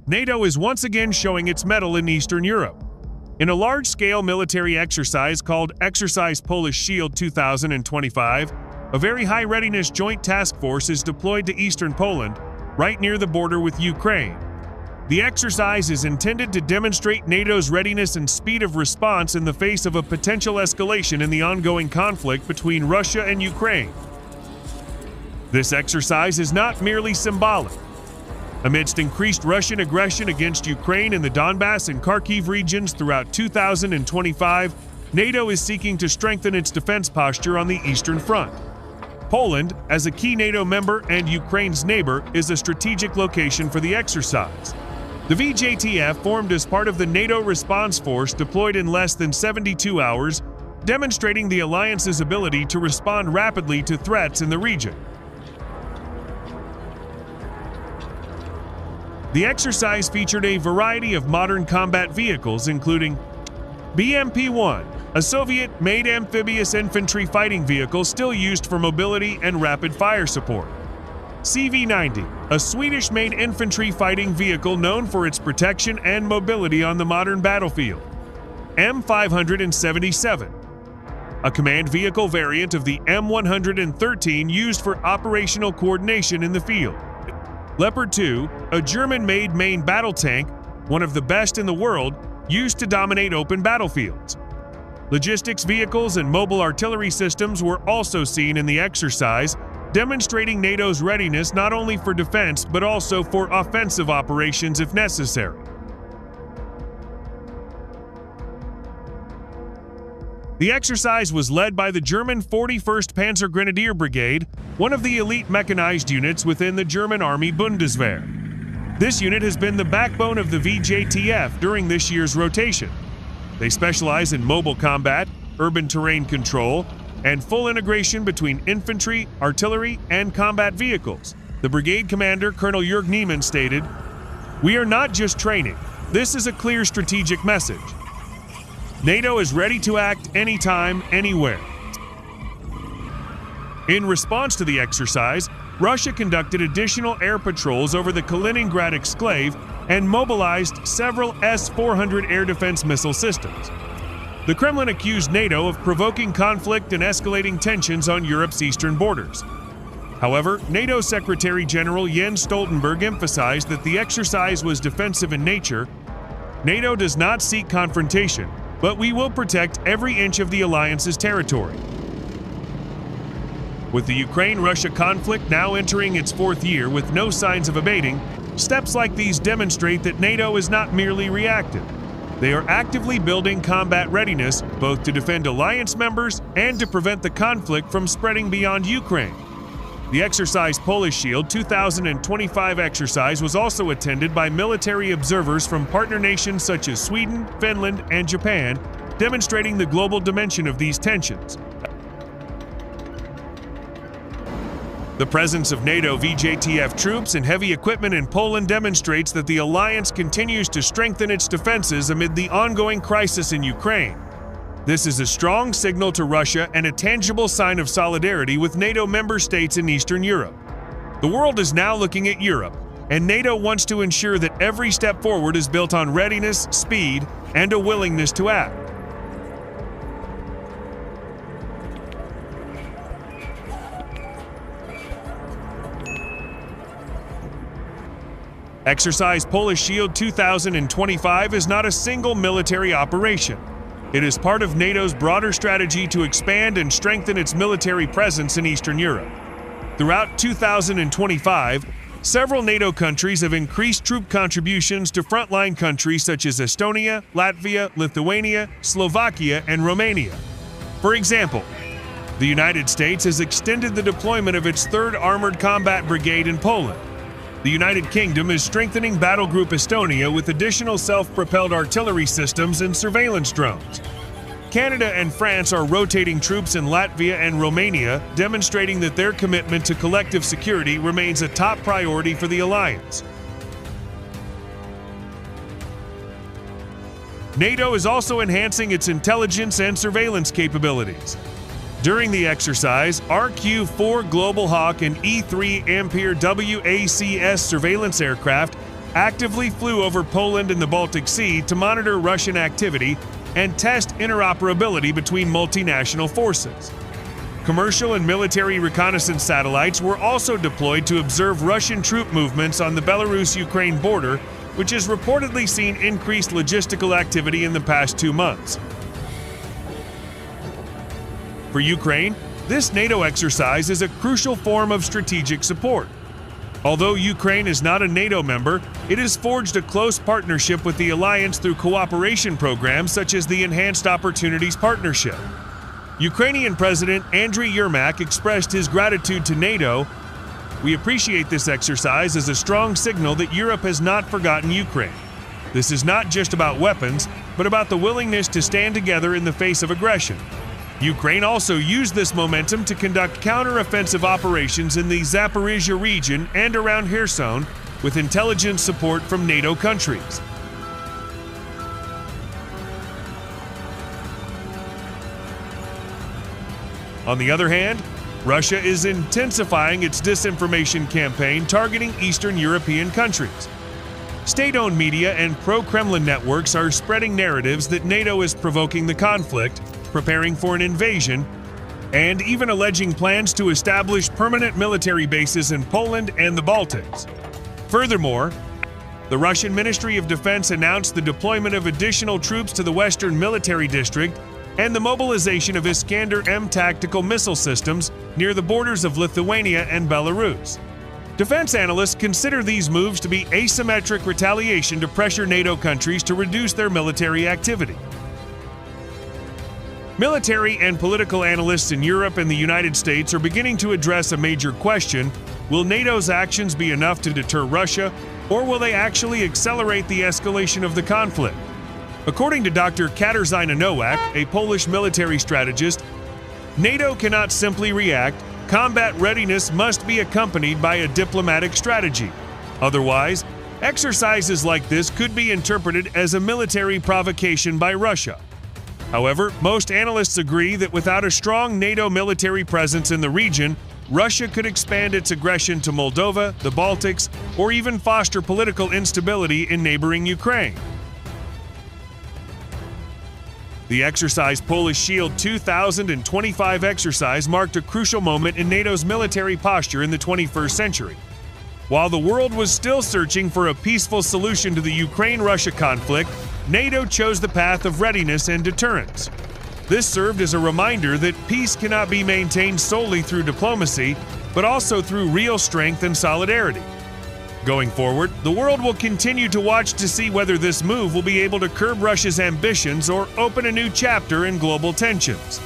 NATO is once again showing its mettle in Eastern Europe. In a large-scale military exercise called Exercise Polish Shield 2025, a very high-readiness joint task force is deployed to eastern Poland, right near the border with Ukraine. The exercise is intended to demonstrate NATO's readiness and speed of response in the face of a potential escalation in the ongoing conflict between Russia and Ukraine. This exercise is not merely symbolic. Amidst increased Russian aggression against Ukraine in the Donbass and Kharkiv regions throughout 2025, NATO is seeking to strengthen its defense posture on the Eastern Front. Poland, as a key NATO member and Ukraine's neighbor, is a strategic location for the exercise. The VJTF formed as part of the NATO response force deployed in less than 72 hours, demonstrating the alliance's ability to respond rapidly to threats in the region. The exercise featured a variety of modern combat vehicles, including BMP-1, a Soviet-made amphibious infantry fighting vehicle still used for mobility and rapid fire support; CV-90, a Swedish-made infantry fighting vehicle known for its protection and mobility on the modern battlefield; M577, a command vehicle variant of the M113 used for operational coordination in the field; Leopard 2, a German-made main battle tank, one of the best in the world, used to dominate open battlefields. Logistics vehicles and mobile artillery systems were also seen in the exercise, demonstrating NATO's readiness not only for defense but also for offensive operations if necessary. The exercise was led by the German 41st Panzer Grenadier Brigade, one of the elite mechanized units within the German Army Bundeswehr. This unit has been the backbone of the VJTF during this year's rotation. They specialize in mobile combat, urban terrain control, and full integration between infantry, artillery, and combat vehicles. The brigade commander, Colonel Jörg Niemann, stated, "We are not just training. This is a clear strategic message. NATO is ready to act anytime, anywhere." In response to the exercise, Russia conducted additional air patrols over the Kaliningrad exclave and mobilized several S-400 air defense missile systems. The Kremlin accused NATO of provoking conflict and escalating tensions on Europe's eastern borders. However, NATO Secretary General Jens Stoltenberg emphasized that the exercise was defensive in nature. NATO does not seek confrontation, but we will protect every inch of the alliance's territory. With the Ukraine-Russia conflict now entering its fourth year with no signs of abating, steps like these demonstrate that NATO is not merely reactive. They are actively building combat readiness, both to defend alliance members and to prevent the conflict from spreading beyond Ukraine. The Exercise Polish Shield 2025 exercise was also attended by military observers from partner nations such as Sweden, Finland, and Japan, demonstrating the global dimension of these tensions. The presence of NATO VJTF troops and heavy equipment in Poland demonstrates that the alliance continues to strengthen its defenses amid the ongoing crisis in Ukraine. This is a strong signal to Russia and a tangible sign of solidarity with NATO member states in Eastern Europe. The world is now looking at Europe, and NATO wants to ensure that every step forward is built on readiness, speed, and a willingness to act. Exercise Polish Shield 2025 is not a single military operation. It is part of NATO's broader strategy to expand and strengthen its military presence in Eastern Europe. Throughout 2025, several NATO countries have increased troop contributions to frontline countries such as Estonia, Latvia, Lithuania, Slovakia, and Romania. For example, the United States has extended the deployment of its 3rd Armored Combat Brigade in Poland. The United Kingdom is strengthening Battle Group Estonia with additional self-propelled artillery systems and surveillance drones. Canada and France are rotating troops in Latvia and Romania, demonstrating that their commitment to collective security remains a top priority for the alliance. NATO is also enhancing its intelligence and surveillance capabilities. During the exercise, RQ-4 Global Hawk and E-3 Ampere WACS surveillance aircraft actively flew over Poland and the Baltic Sea to monitor Russian activity and test interoperability between multinational forces. Commercial and military reconnaissance satellites were also deployed to observe Russian troop movements on the Belarus-Ukraine border, which has reportedly seen increased logistical activity in the past 2 months. For Ukraine, this NATO exercise is a crucial form of strategic support. Although Ukraine is not a NATO member, it has forged a close partnership with the alliance through cooperation programs such as the Enhanced Opportunities Partnership. Ukrainian President Andriy Yermak expressed his gratitude to NATO. "We appreciate this exercise as a strong signal that Europe has not forgotten Ukraine. This is not just about weapons, but about the willingness to stand together in the face of aggression." Ukraine also used this momentum to conduct counter-offensive operations in the Zaporizhia region and around Kherson, with intelligence support from NATO countries. On the other hand, Russia is intensifying its disinformation campaign targeting Eastern European countries. State-owned media and pro-Kremlin networks are spreading narratives that NATO is provoking the conflict, preparing for an invasion, and even alleging plans to establish permanent military bases in Poland and the Baltics. Furthermore, the Russian Ministry of Defense announced the deployment of additional troops to the Western Military District and the mobilization of Iskander-M tactical missile systems near the borders of Lithuania and Belarus. Defense analysts consider these moves to be asymmetric retaliation to pressure NATO countries to reduce their military activity. Military and political analysts in Europe and the United States are beginning to address a major question: will NATO's actions be enough to deter Russia, or will they actually accelerate the escalation of the conflict? According to Dr. Katarzyna Nowak, a Polish military strategist, NATO cannot simply react. Combat readiness must be accompanied by a diplomatic strategy. Otherwise, exercises like this could be interpreted as a military provocation by Russia. However, most analysts agree that without a strong NATO military presence in the region, Russia could expand its aggression to Moldova, the Baltics, or even foster political instability in neighboring Ukraine. The exercise Polish Shield 2025 exercise marked a crucial moment in NATO's military posture in the 21st century. While the world was still searching for a peaceful solution to the Ukraine-Russia conflict, NATO chose the path of readiness and deterrence. This served as a reminder that peace cannot be maintained solely through diplomacy, but also through real strength and solidarity. Going forward, the world will continue to watch to see whether this move will be able to curb Russia's ambitions or open a new chapter in global tensions.